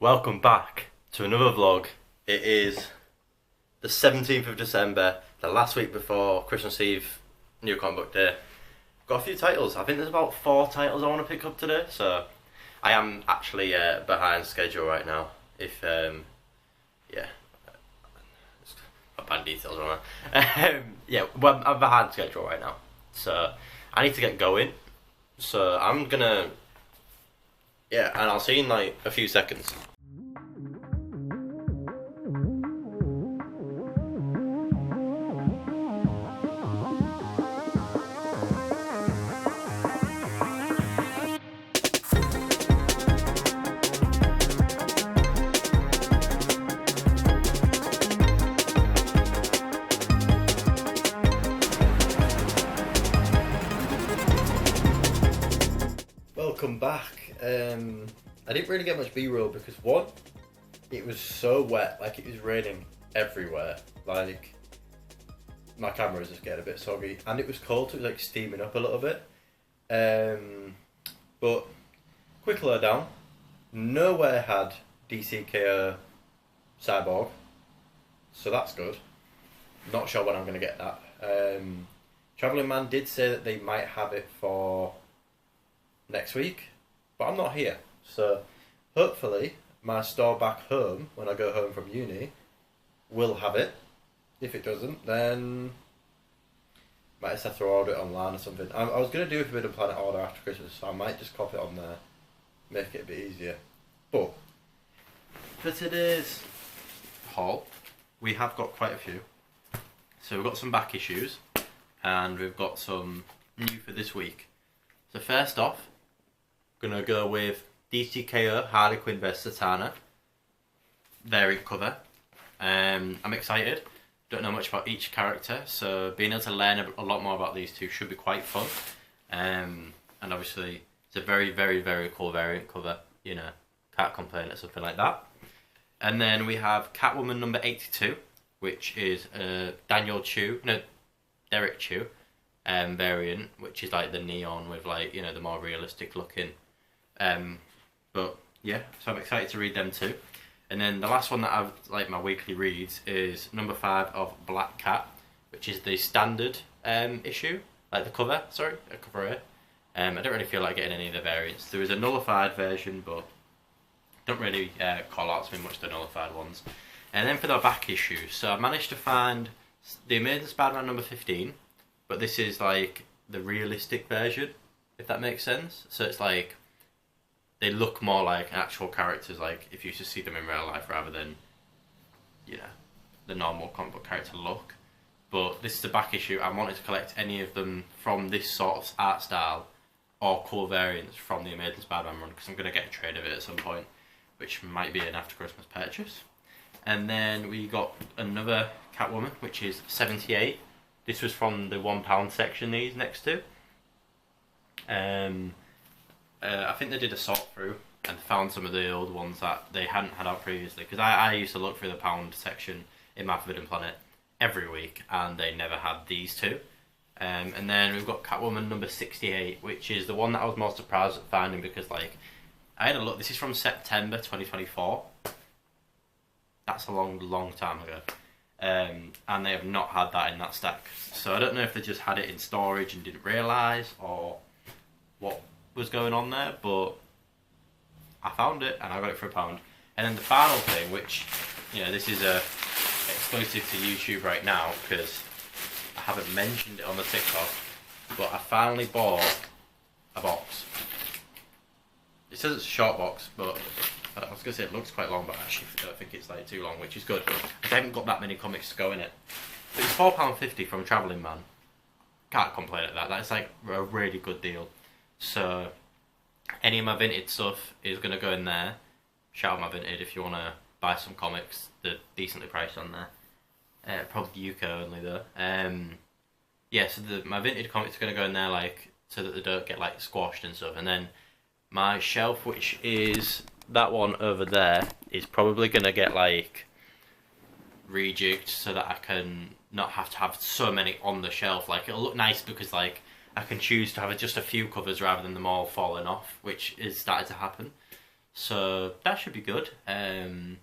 Welcome back to another vlog. It is the 17th of December, the last week before Christmas Eve, New Comic Book Day. Got a few titles. I think there's about 4 titles I want to pick up today, so I am actually behind schedule right now. If, yeah, got bad details on that. Yeah, well, I'm behind schedule right now, so I need to get going. So I'm gonna, yeah, and I'll see you in like a few seconds. Welcome back. I didn't really get much B-roll because one, it was so wet, like it was raining everywhere, like my camera was just getting a bit soggy, and it was cold, so it was like steaming up a little bit. But quick lowdown, nowhere had DCKO Cyborg, so that's good. Not sure when I'm going to get that. Travelling Man did say that they might have it for next week, but I'm not here, so hopefully my store back home when I go home from uni will have it. If it doesn't, then might just have to order it online or something. I was going to do a Forbidden Planet order after Christmas, so I might just copy it on there, make it a bit easier. But for today's haul, we have got quite a few. So we've got some back issues and we've got some new for this week. So first off, gonna go with DCKO Harley Quinn vs Satana variant cover. I'm excited. Don't know much about each character, so being able to learn a lot more about these two should be quite fun. And obviously, it's a very, very, very cool variant cover. You know, can't complain at something like that. And then we have Catwoman number 82, which is Derek Chew variant, which is like the neon with like, you know, the more realistic looking. But yeah, so I'm excited to read them too. And then the last one that I've like my weekly reads is number 5 of Black Cat, which is the standard issue, like the cover. Sorry, a cover A. I don't really feel like getting any of the variants. There is a nullified version, but don't really call out to me much the nullified ones. And then for the back issue, so I managed to find the Amazing Spider-Man number 15, but this is like the realistic version, if that makes sense. So it's like they look more like actual characters, like if you used to see them in real life rather than, you know, the normal comic book character look. But this is the back issue. I wanted to collect any of them from this sort of art style or cool variants from the Amazing Spider-Man run, because I'm going to get a trade of it at some point, which might be an after Christmas purchase. And then we got another Catwoman, which is 78. This was from the £1 section these next to. I think they did a sort through and found some of the old ones that they hadn't had out previously. Because I used to look through the £1 section in my Forbidden Planet every week, and they never had these two. And then we've got Catwoman number 68, which is the one that I was most surprised at finding, because like I had a look. This is from September 2024. That's a long time ago. And they have not had that in that stack. So I don't know if they just had it in storage and didn't realise, or what was going on there, but I found it and I got it for £1. And then the final thing, which, you know, this is exclusive to YouTube right now because I haven't mentioned it on the TikTok, but I finally bought a box. It says it's a short box, but I was going to say it looks quite long, but actually I don't think it's like too long, which is good. I haven't got that many comics to go in it. But it's £4.50 from Travelling Man. Can't complain at that. That's like a really good deal. So any of my Vinted stuff is going to go in there. Shout out my Vinted if you want to buy some comics. They're decently priced on there. Probably UK only though. Yeah, so my Vinted comics are going to go in there, like, so that they don't get like squashed and stuff. And then my shelf, which is that one over there, is probably going to get like rejigged so that I can not have to have so many on the shelf. Like, it'll look nice because like I can choose to have just a few covers rather than them all falling off, which is starting to happen. So that should be good. But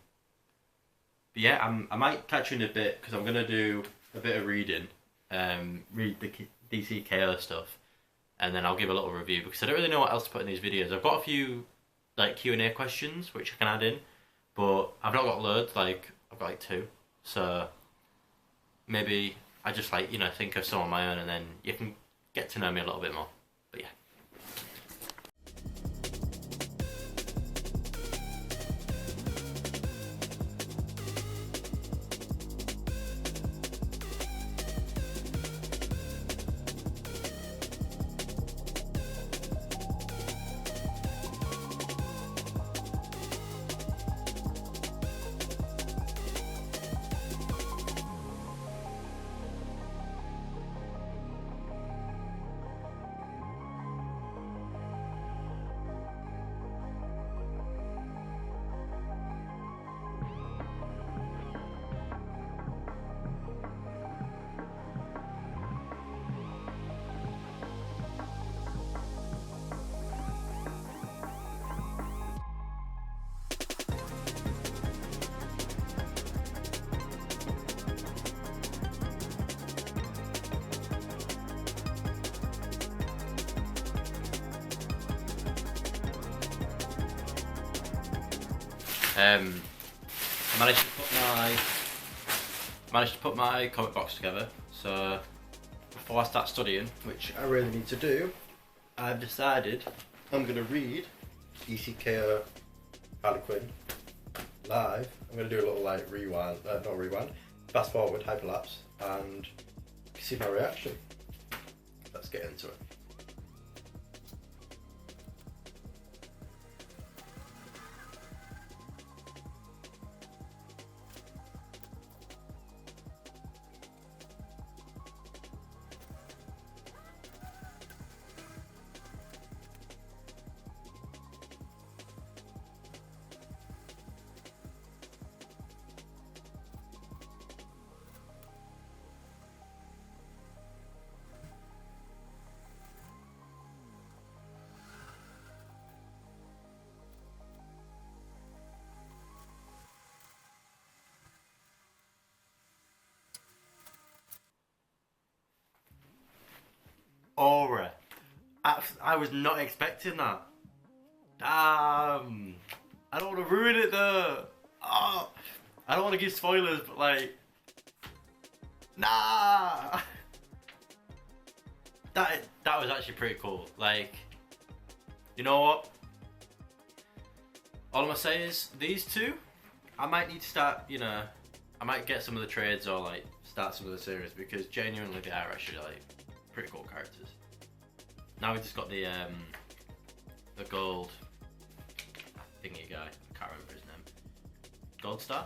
yeah, I might catch you in a bit because I'm gonna do a bit of reading, read the DCKO stuff, and then I'll give a little review because I don't really know what else to put in these videos. I've got a few like Q&A questions which I can add in, but I've not got loads. Like I've got like 2, so maybe I just like think of some on my own, and then you can get to know me a little bit more. But yeah. I managed to put my comic box together. So before I start studying, which I really need to do, I've decided I'm gonna read DCKO Harley Quinn live. I'm gonna do a little like fast forward, hyperlapse, and see my reaction. Let's get into it. Aura. I was not expecting that. Damn. I don't want to ruin it though. Oh, I don't want to give spoilers, but like, nah. That was actually pretty cool. Like, you know what? All I'm gonna say is these 2, I might need to start. I might get some of the trades or like start some of the series because genuinely they are actually like pretty cool characters. Now we just got the gold thingy guy. I can't remember his name. Gold Star?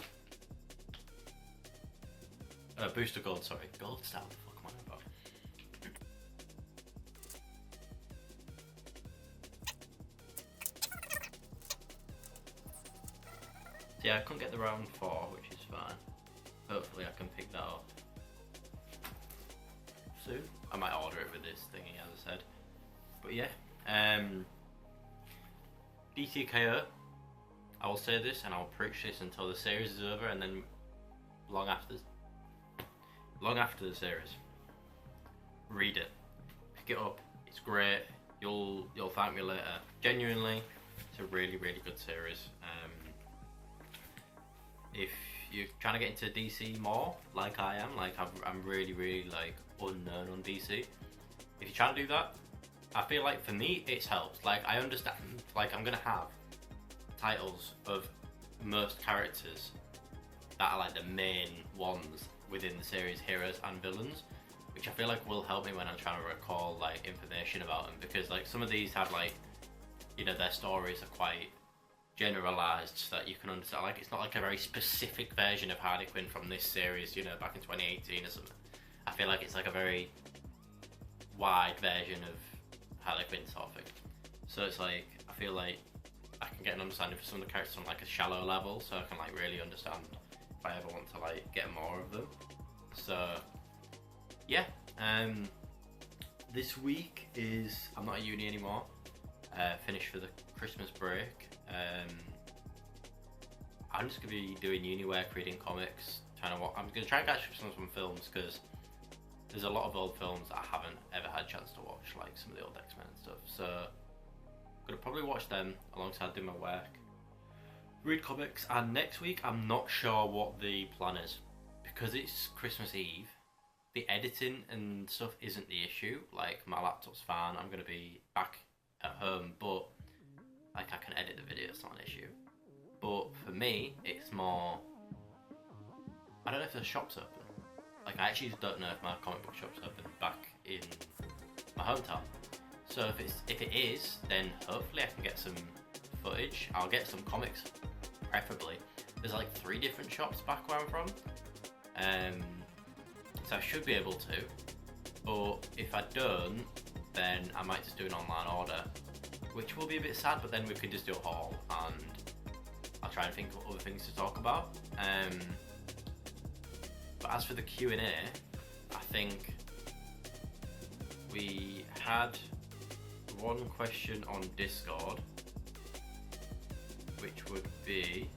Booster Gold, sorry. Gold Star, what the fuck am I about? So yeah, I couldn't get the round 4, which is fine. Hopefully I can pick that up soon. I might order it with this thingy, as I said. But yeah, DCKO, I will say this and I'll preach this until the series is over, and then long after the series, read it, pick it up. It's great. You'll thank me later. Genuinely, it's a really good series. If you're trying to get into DC more, like I am, like I'm really like unknown on DC. If you're trying to do that, I feel like for me it's helped. Like I understand, like I'm gonna have titles of most characters that are like the main ones within the series, heroes and villains, which I feel like will help me when I'm trying to recall like information about them, because like some of these have like, their stories are quite generalized so that you can understand. Like it's not like a very specific version of Harley Quinn from this series, back in 2018 or something. I feel like it's like a very wide version of Harley Quinn sort of thing. So it's like, I feel like I can get an understanding for some of the characters on like a shallow level, so I can like really understand if I ever want to like get more of them. So yeah, this week is, I'm not at uni anymore, finished for the Christmas break, I'm just gonna be doing uni work, reading comics, I'm gonna try and catch up some films, because there's a lot of old films that I haven't ever had a chance to watch, like some of the old X-Men and stuff. So I'm gonna probably watch them alongside doing my work, read comics, and next week I'm not sure what the plan is, because it's Christmas Eve. The editing and stuff isn't the issue. Like, my laptop's fine, I'm gonna be back at home, but like, I can edit the video, it's not an issue. But for me, it's more, I don't know if the shop's open. Like, I actually don't know if my comic book shop's open back in my hometown. So if it is, then hopefully I can get some footage. I'll get some comics, preferably. There's like 3 different shops back where I'm from. So I should be able to. But if I don't, then I might just do an online order, which will be a bit sad, but then we could just do a haul, and I'll try and think of other things to talk about. But as for the Q&A, I think we had one question on Discord, which would be,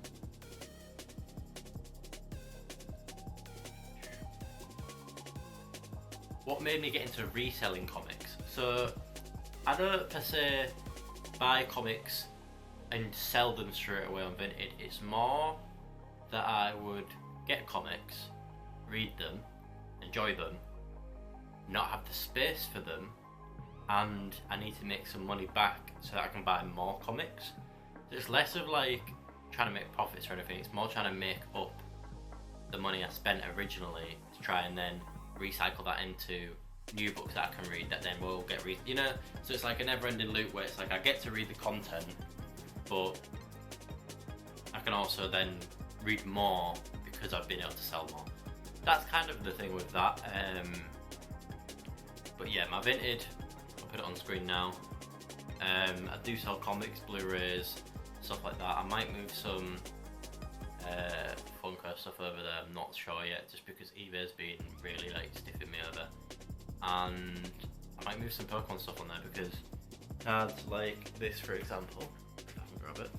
what made me get into reselling comics? So I don't per se buy comics and sell them straight away on Vinted. It's more that I would get comics, read them, enjoy them, not have the space for them, and I need to make some money back so that I can buy more comics. So it's less of like trying to make profits or anything, it's more trying to make up the money I spent originally to try and then recycle that into new books that I can read that then will get you know. So it's like a never-ending loop where it's like I get to read the content, but I can also then read more because I've been able to sell more. That's kind of the thing with that. But yeah, my Vinted, I'll put it on screen now. I do sell comics, Blu-rays, stuff like that. I might move some Funko stuff over there, I'm not sure yet, just because eBay's been really like stiffing me over. And I might move some Pokemon stuff on there, because cards like this, for example, if I can grab it,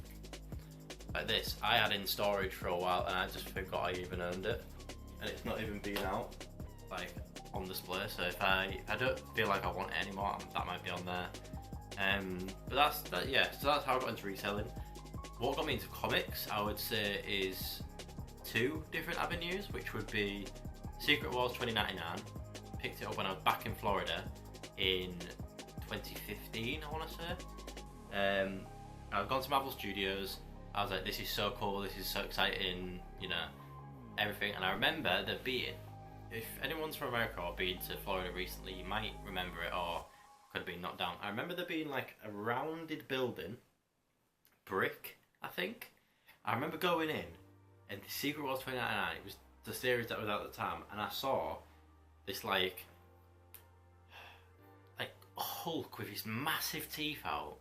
like this, I had in storage for a while and I just forgot I even owned it, and it's not even been out like on display. So if I don't feel like I want it anymore, that might be on there. But yeah, so that's how I got into reselling. What got me into comics, I would say, is 2 different avenues, which would be Secret Wars 2099. Picked it up when I was back in Florida in 2015, I want to say. I've gone to Marvel Studios. I was like, this is so cool, this is so exciting, you know, everything. And I remember there being, if anyone's from America or been to Florida recently, you might remember it, or could have been knocked down. I remember there being like a rounded building, brick, I think. I remember going in, and the Secret Wars 2099, it was the series that was out at the time, and I saw this like Hulk with his massive teeth out,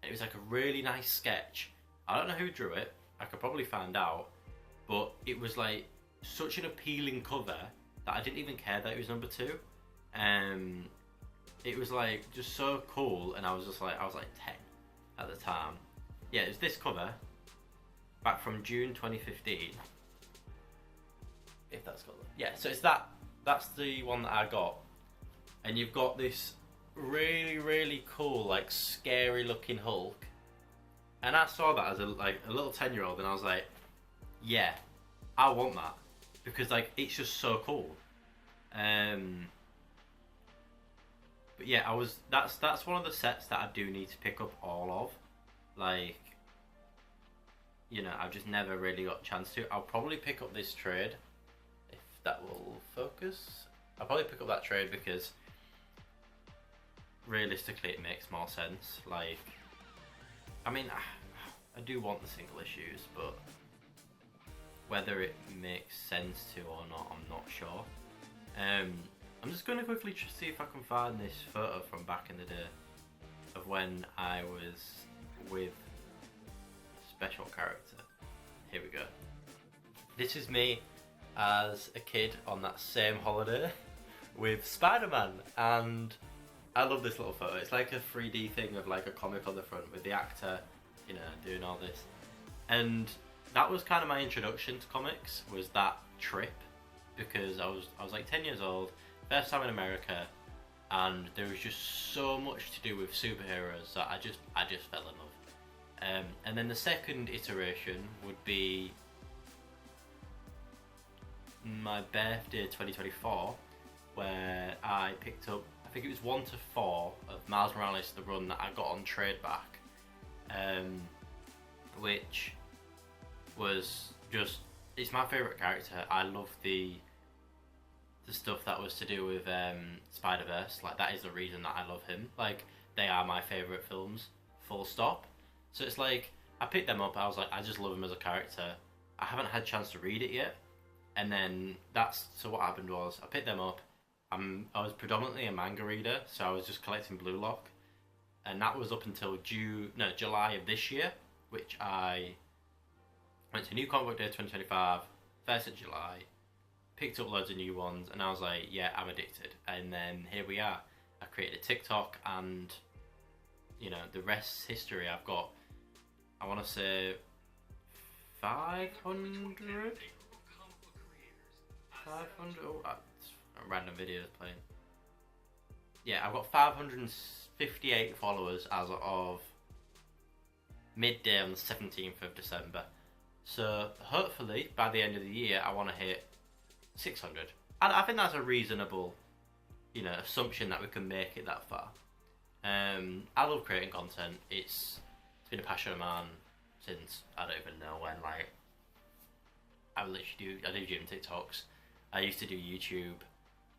and it was like a really nice sketch. I don't know who drew it, I could probably find out, but it was like such an appealing cover that I didn't even care that it was number 2. It was like just so cool, and I was like 10 at the time. Yeah, it was this cover back from June 2015. If that's got it. Yeah, so it's that's the one that I got. And you've got this really cool, like scary looking Hulk. And I saw that as a little 10-year-old, and I was like, yeah, I want that, because like it's just so cool. But yeah, that's one of the sets that I do need to pick up all of. Like, you know, I've just never really got a chance to. I'll probably pick up this trade, if that will focus. I'll probably pick up that trade because realistically it makes more sense. Like, I mean, I do want the single issues, but whether it makes sense to or not, I'm not sure. I'm just going to quickly see if I can find this photo from back in the day of when I was with a special character. Here we go. This is me as a kid on that same holiday with Spider-Man, and I love this little photo. It's like a 3D thing of like a comic on the front with the actor you know, doing all this. And that was kind of my introduction to comics, was that trip, because I was like 10 years old, first time in America, and there was just so much to do with superheroes that I just fell in love. And then the second iteration would be my birthday 2024, where I picked up, I think it was 1 to 4 of Miles Morales, the run that I got on trade back, which was just, it's my favourite character. I love the stuff that was to do with Spider-Verse. Like, that is the reason that I love him. Like, they are my favourite films, full stop. So it's like, I picked them up, I was like, I just love him as a character. I haven't had a chance to read it yet. And then so what happened was, I picked them up. I was predominantly a manga reader, so I was just collecting Blue Lock. And that was up until July of this year, which I went to New Comic Book Day 2025, 1st of July, picked up loads of new ones, and I was like, yeah, I'm addicted. And then here we are. I created a TikTok, and, you know, the rest's history. I've got, I want to say, 500? Oh, random videos playing. Yeah, I've got 558 followers as of midday on the 17th of December. So hopefully by the end of the year I want to hit 600. And I think that's a reasonable, you know, assumption that we can make it that far. I love creating content. It's been a passion of mine since I don't even know when. Like, I do gym TikToks. I used to do YouTube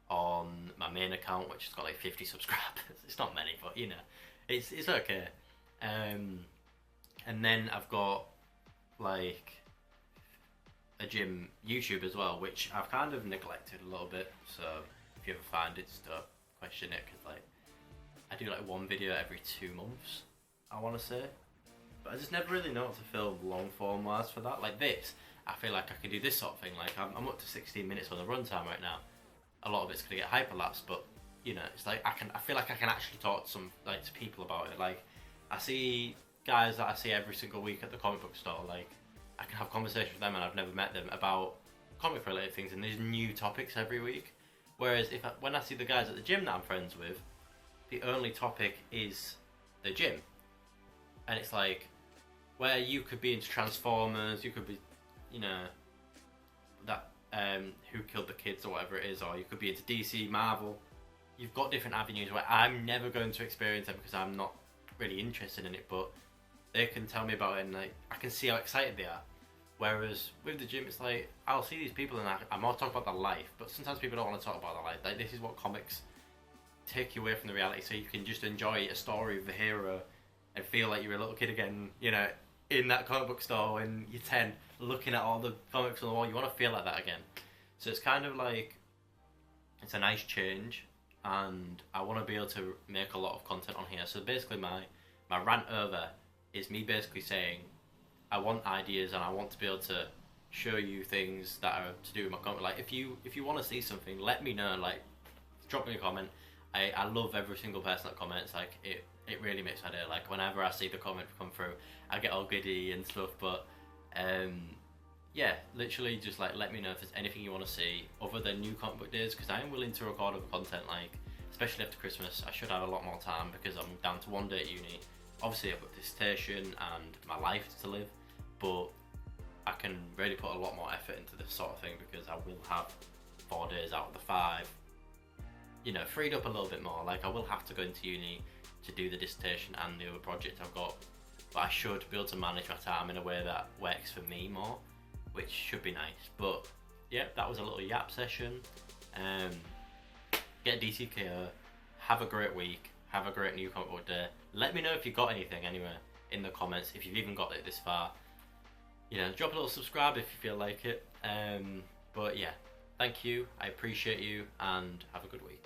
on my main account, which has got like 50 subscribers. It's not many, but you know, it's okay. And then I've got like a gym YouTube as well, which I've kind of neglected a little bit. So if you ever find it, just don't question it, because like I do like one video every 2 months, I want to say. But I just never really know what to film long form wise for that. Like this, I feel like I could do this sort of thing. Like I'm up to 16 minutes on the runtime right now. A lot of it's gonna get hyperlapsed, but you know, it's like I feel like I can actually talk to to people about it. Like, I see guys that I see every single week at the comic book store. Like, I can have conversations with them, and I've never met them, about comic related things, and there's new topics every week. Whereas when I see the guys at the gym that I'm friends with, the only topic is the gym, and it's like, where you could be into Transformers, you could be, you know, that Who Killed the Kids or whatever it is, or you could be into DC, Marvel. You've got different avenues where I'm never going to experience them because I'm not really interested in it, but they can tell me about it, and like, I can see how excited they are. Whereas with the gym, it's like, I'll see these people and I'm all talking about their life, but sometimes people don't want to talk about their life. Like, this is what comics take you away from the reality, so you can just enjoy a story of the hero and feel like you're a little kid again, you know, in that comic book store when you're 10, looking at all the comics on the wall. You want to feel like that again. So it's kind of like, it's a nice change, and I want to be able to make a lot of content on here. So basically my rant over is me basically saying, I want ideas, and I want to be able to show you things that are to do with my content. Like, if you want to see something, let me know. Like, drop me a comment. I love every single person that comments. Like, it really makes my day. Like, whenever I see the comment come through, I get all giddy and stuff. But yeah, literally just like, let me know if there's anything you want to see other than new comic book days, because I am willing to record other content. Like, especially after Christmas, I should have a lot more time because I'm down to 1 day at uni. Obviously I've got dissertation and my life to live, but I can really put a lot more effort into this sort of thing because I will have 4 days out of the 5, you know, freed up a little bit more. Like, I will have to go into uni to do the dissertation and the other project I've got, but I should be able to manage my time in a way that works for me more, which should be nice. But yeah, that was a little yap session. Get DTKO, have a great week, have a great new comic book day. Let me know if you got anything anyway in the comments, if you've even got it this far. You know, drop a little subscribe if you feel like it. But yeah, thank you, I appreciate you, and have a good week.